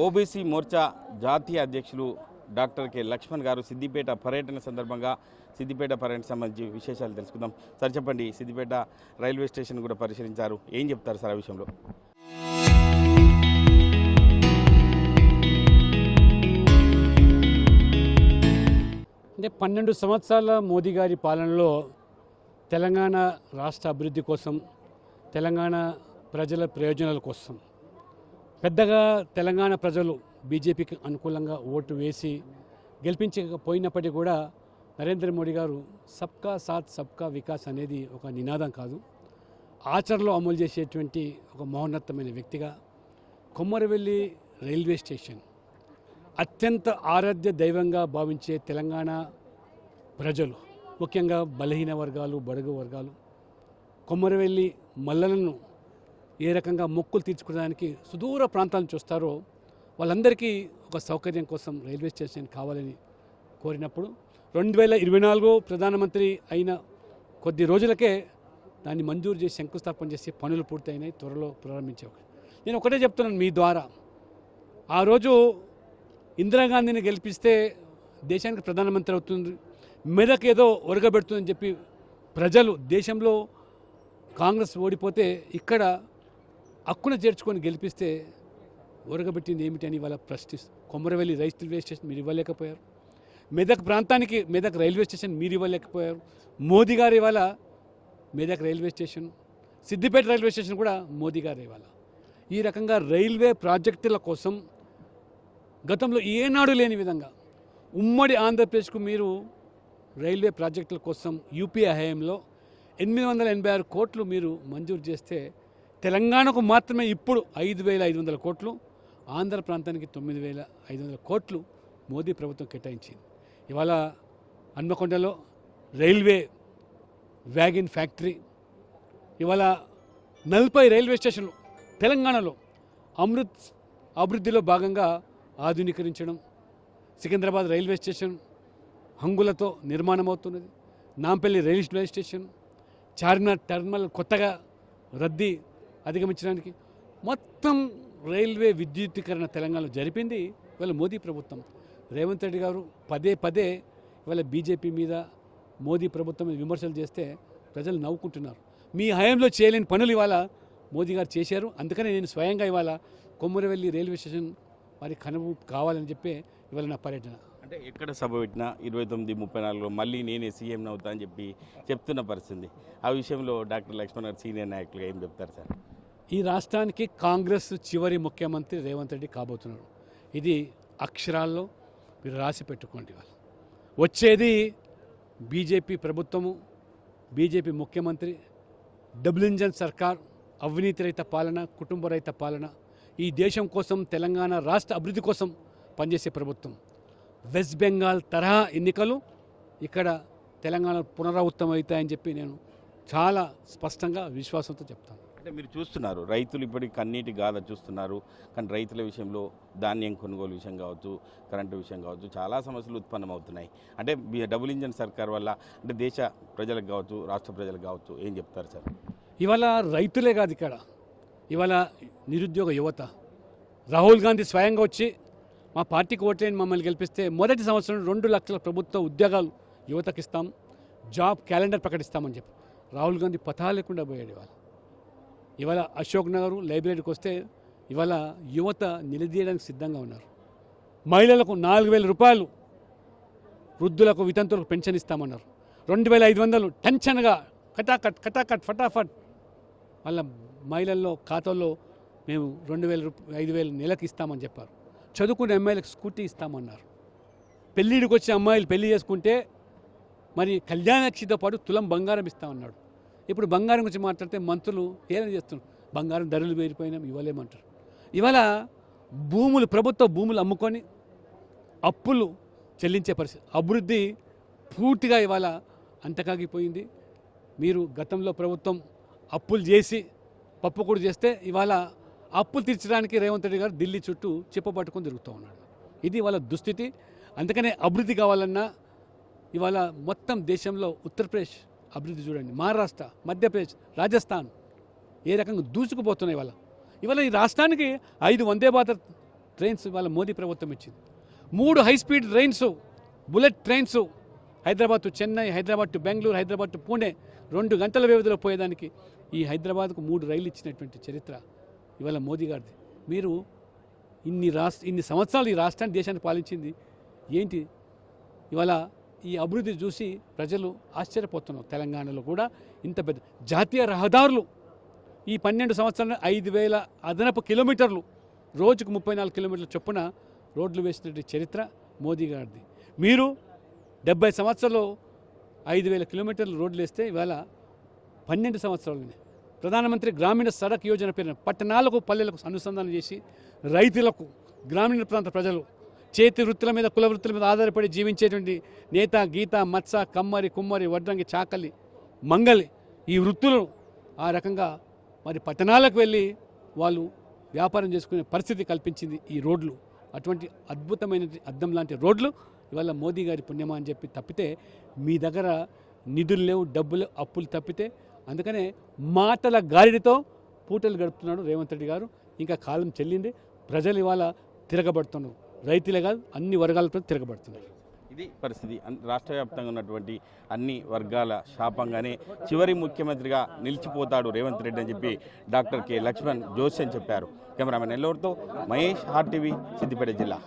OBC Morcha జాతీయ అధ్యక్షులు doctor K Laxman గారు సిద్దిపేట పర్యటన సందర్భంగా సిద్దిపేట పర్యటన సంబంధించి విశేషాలు తెలుసుకుందాం. సార్ చెప్పండి, సిద్దిపేట రైల్వే స్టేషన్ కూడా పరిశీలించారు, ఏం చెప్తారు సార్ ఆ విషయంలో? అంటే 12 సంవత్సరాల మోదీ గారి పాలనలో తెలంగాణ రాష్ట్ర అభివృద్ధి కోసం, తెలంగాణ ప్రజల ప్రయోజనాల కోసం పెద్దగా తెలంగాణ ప్రజలు బీజేపీకి అనుకూలంగా ఓటు వేసి గెలిపించకపోయినప్పటికీ కూడా నరేంద్ర మోడీ గారు సబ్కా సాత్ సబ్కా వికాస్ అనేది ఒక నినాదం కాదు, ఆచరణలో అమలు చేసేటువంటి ఒక మహోన్నతమైన వ్యక్తిగా కొమ్మరవెల్లి రైల్వే స్టేషన్ అత్యంత ఆరాధ్య దైవంగా భావించే తెలంగాణ ప్రజలు, ముఖ్యంగా బలహీన వర్గాలు, బడుగు వర్గాలు కొమ్మరవెల్లి మల్లలను ఏ రకంగా మొక్కులు తీర్చుకోవడానికి సుదూర ప్రాంతాల నుంచి వస్తారో వాళ్ళందరికీ ఒక సౌకర్యం కోసం రైల్వే స్టేషన్ కావాలని కోరినప్పుడు 2024 ప్రధానమంత్రి అయిన కొద్ది రోజులకే దాన్ని మంజూరు చేసి శంకుస్థాపన చేసి పనులు పూర్తయినాయి, త్వరలో ప్రారంభించేవారు. నేను ఒకటే చెప్తున్నాను మీ ద్వారా, ఆ రోజు ఇందిరాగాంధీని గెలిపిస్తే దేశానికి ప్రధానమంత్రి అవుతుంది, మెదక్ ఏదో ఒరగబెడుతుందని చెప్పి ప్రజలు దేశంలో కాంగ్రెస్ ఓడిపోతే ఇక్కడ హక్కున చేర్చుకొని గెలిపిస్తే ఒరగబెట్టింది ఏమిటని ఇవాళ ప్రశ్నిస్తూ కొమ్మరవెల్లి రైల్వే స్టేషన్ మీరు ఇవ్వలేకపోయారు, మెదక్ ప్రాంతానికి మెదక్ రైల్వే స్టేషన్ మీరు ఇవ్వలేకపోయారు. మోదీ గారు ఇవాళ Medak railway station, Siddipet railway station కూడా మోదీ గారు ఇవాళ. ఈ రకంగా రైల్వే ప్రాజెక్టుల కోసం గతంలో ఏనాడు లేని విధంగా ఉమ్మడి ఆంధ్రప్రదేశ్కు మీరు రైల్వే ప్రాజెక్టుల కోసం యూపీఏ హయాంలో 886 కోట్లు మీరు మంజూరు చేస్తే తెలంగాణకు మాత్రమే ఇప్పుడు 5,500 కోట్లు, ఆంధ్ర ప్రాంతానికి 9,500 కోట్లు మోదీ ప్రభుత్వం కేటాయించింది. ఇవాళ హన్మకొండలో రైల్వే వ్యాగన్ ఫ్యాక్టరీ, ఇవాళ 40 రైల్వే స్టేషన్లు తెలంగాణలో అమృత్ అభివృద్ధిలో భాగంగా ఆధునీకరించడం, సికింద్రాబాద్ రైల్వే స్టేషన్ హంగులతో నిర్మాణం అవుతున్నది, Nampally railway station, Charminar terminal కొత్తగా రద్దీ అధిగమించడానికి మొత్తం రైల్వే విద్యుద్దీకరణ తెలంగాణలో జరిపింది ఇవాళ మోదీ ప్రభుత్వం. రేవంత్ రెడ్డి గారు పదే పదే ఇవాళ బీజేపీ మీద, మోదీ ప్రభుత్వం మీద విమర్శలు చేస్తే ప్రజలు నవ్వుకుంటున్నారు. మీ హయాంలో చేయలేని పనులు ఇవాళ మోదీ గారు చేశారు. అందుకనే నేను స్వయంగా ఇవాళ కొమ్మరవెల్లి రైల్వే స్టేషన్ వారి కనువు కావాలని చెప్పి ఇవాళ నా పర్యటన. అంటే ఎక్కడ సభ పెట్టినా 29-34లో మళ్ళీ నేనే సీఎం అవుతా అని చెప్తున్న పరిస్థితి. ఆ విషయంలో డాక్టర్ లక్ష్మణ్ గారు సీనియర్ నాయకులుగా ఏం చెప్తారు సార్? ఈ రాష్ట్రానికి కాంగ్రెస్ చివరి ముఖ్యమంత్రి రేవంత్ రెడ్డి కాబోతున్నాడు. ఇది అక్షరాల్లో మీరు రాసి పెట్టుకోండి. వాళ్ళు వచ్చేది బీజేపీ ప్రభుత్వము, బీజేపీ ముఖ్యమంత్రి, డబుల్ ఇంజన్ సర్కార్, అవినీతి రహిత పాలన, కుటుంబ రహిత పాలన, ఈ దేశం కోసం తెలంగాణ రాష్ట్ర అభివృద్ధి కోసం పనిచేసే ప్రభుత్వం. వెస్ట్ బెంగాల్ తరహా ఎన్నికలు ఇక్కడ తెలంగాణ పునరావృతం అవుతాయని చెప్పి నేను చాలా స్పష్టంగా విశ్వాసంతో చెప్తాను. అంటే మీరు చూస్తున్నారు, రైతులు ఇప్పటికి కన్నీటి గాథ చూస్తున్నారు, కానీ రైతుల విషయంలో ధాన్యం కొనుగోలు విషయం కావచ్చు, కరెంటు విషయం కావచ్చు, చాలా సమస్యలు ఉత్పన్నమవుతున్నాయి. అంటే డబుల్ ఇంజన్ సర్కార్ వల్ల అంటే దేశ ప్రజలకు కావచ్చు, రాష్ట్ర ప్రజలకు కావచ్చు, ఏం చెప్తారు సార్? ఇవాళ రైతులే కాదు, ఇక్కడ ఇవాళ నిరుద్యోగ యువత. రాహుల్ గాంధీ స్వయంగా వచ్చి మా పార్టీకి ఓట్లేని మమ్మల్ని గెలిపిస్తే మొదటి సంవత్సరం 2 లక్షల ప్రభుత్వ ఉద్యోగాలు యువతకు ఇస్తాం, జాబ్ క్యాలెండర్ ప్రకటిస్తామని చెప్పి రాహుల్ గాంధీ పతా లేకుండా పోయాడు. ఇవాళ అశోక్ నగర్ లైబ్రరీకి వస్తే ఇవాళ యువత నిలదీయడానికి సిద్ధంగా ఉన్నారు. మహిళలకు 4,000 రూపాయలు, వృద్ధులకు వితంతులకు పెన్షన్ ఇస్తామన్నారు. 2,500 టెన్షన్గా కటాకట్ కటాకట్ ఫటాఫట్ వాళ్ళ మహిళల్లో ఖాతాల్లో మేము 5,000 నెలకు ఇస్తామని చెప్పారు. చదువుకునే అమ్మాయిలకు స్కూటీ ఇస్తామన్నారు. పెళ్ళిడికి వచ్చే అమ్మాయిలు పెళ్లి చేసుకుంటే మరి కళ్యాణాక్షితో పాటు తులం బంగారం ఇస్తామన్నాడు. ఇప్పుడు బంగారం గురించి మాట్లాడితే మంత్రులు ఏమైనా చేస్తున్నారు, బంగారం ధరలు పెరిగిపోయినా ఇవ్వలేమంటారు. ఇవాళ భూములు, ప్రభుత్వ భూములు అమ్ముకొని అప్పులు చెల్లించే పరిస్థితి, అభివృద్ధి పూర్తిగా ఇవాళ అంతకాగిపోయింది. మీరు గతంలో ప్రభుత్వం అప్పులు చేసి పప్పుకూడు చేస్తే ఇవాళ అప్పులు తీర్చడానికి రేవంత్ రెడ్డి గారు ఢిల్లీ చుట్టూ చెప్పబట్టుకొని తిరుగుతూ ఉన్నాడు. ఇది ఇవాళ దుస్థితి. అందుకనే అభివృద్ధి కావాలన్నా ఇవాళ మొత్తం దేశంలో ఉత్తరప్రదేశ్ అభివృద్ధి చూడండి, మహారాష్ట్ర, మధ్యప్రదేశ్, రాజస్థాన్ ఏ రకంగా దూసుకుపోతున్నాయి. ఇవాళ ఈ రాష్ట్రానికి 5 వందే భారత్ ట్రైన్స్ వాళ్ళ మోదీ ప్రభుత్వం ఇచ్చింది. 3 high speed trains, bullet trains, Hyderabad to Chennai, Hyderabad to Bengaluru, Hyderabad to Pune 2 గంటల వ్యవధిలో పోయేదానికి ఈ హైదరాబాద్కు 3 రైళ్ళు ఇచ్చినటువంటి చరిత్ర ఇవాళ మోదీ గారిది. మీరు ఇన్ని సంవత్సరాలు ఈ రాష్ట్రాన్ని దేశాన్ని పాలించింది ఏంటి? ఇవాళ ఈ అభివృద్ధి చూసి ప్రజలు ఆశ్చర్యపోతున్నారు. తెలంగాణలో కూడా ఇంత పెద్ద జాతీయ రహదారులు ఈ 12 సంవత్సరాలు 5,000 అదనపు కిలోమీటర్లు, రోజుకు 34 కిలోమీటర్ల చొప్పున రోడ్లు వేసినటువంటి చరిత్ర మోదీ గారిది. మీరు 70 సంవత్సరాలు 5,000 కిలోమీటర్లు రోడ్లు వేస్తే ఇవాళ 12 సంవత్సరాలనే ప్రధానమంత్రి గ్రామీణ సడక్ యోజన పేరున పట్టణాలకు పల్లెలకు అనుసంధానం చేసి రైతులకు, గ్రామీణ ప్రాంత ప్రజలు చేతి వృత్తుల మీద, కుల వృత్తుల మీద ఆధారపడి జీవించేటువంటి నేత, గీత, మత్స, కమ్మరి, కుమ్మరి, వడ్రంగి, చాకలి, మంగలి ఈ వృత్తులు ఆ రకంగా మరి పట్టణాలకు వెళ్ళి వాళ్ళు వ్యాపారం చేసుకునే పరిస్థితి కల్పించింది ఈ రోడ్లు. అటువంటి అద్భుతమైన అద్దం లాంటి రోడ్లు ఇవాళ మోదీ గారి పుణ్యమా అని చెప్పి తప్పితే మీ దగ్గర నిధులు లేవు, డబ్బులు, అప్పులు తప్పితే. అందుకనే మాటల గారిడితో పూటలు గడుపుతున్నాడు రేవంత్ రెడ్డి గారు. ఇంకా కాలం చెల్లింది. ప్రజలు ఇవాళ తిరగబడుతున్నారు. రైతులే కాదు, అన్ని వర్గాలతో తిరగబడుతున్నారు. ఇది పరిస్థితి. రాష్ట్ర వ్యాప్తంగా ఉన్నటువంటి అన్ని వర్గాల శాపంగానే చివరి ముఖ్యమంత్రిగా నిలిచిపోతాడు రేవంత్ రెడ్డి అని చెప్పి డాక్టర్ కె లక్ష్మణ్ జోషి అని చెప్పారు. కెమెరామెన్ నెల్లూరుతో మహేష్, ఆర్టీవీ, సిద్దిపేట జిల్లా.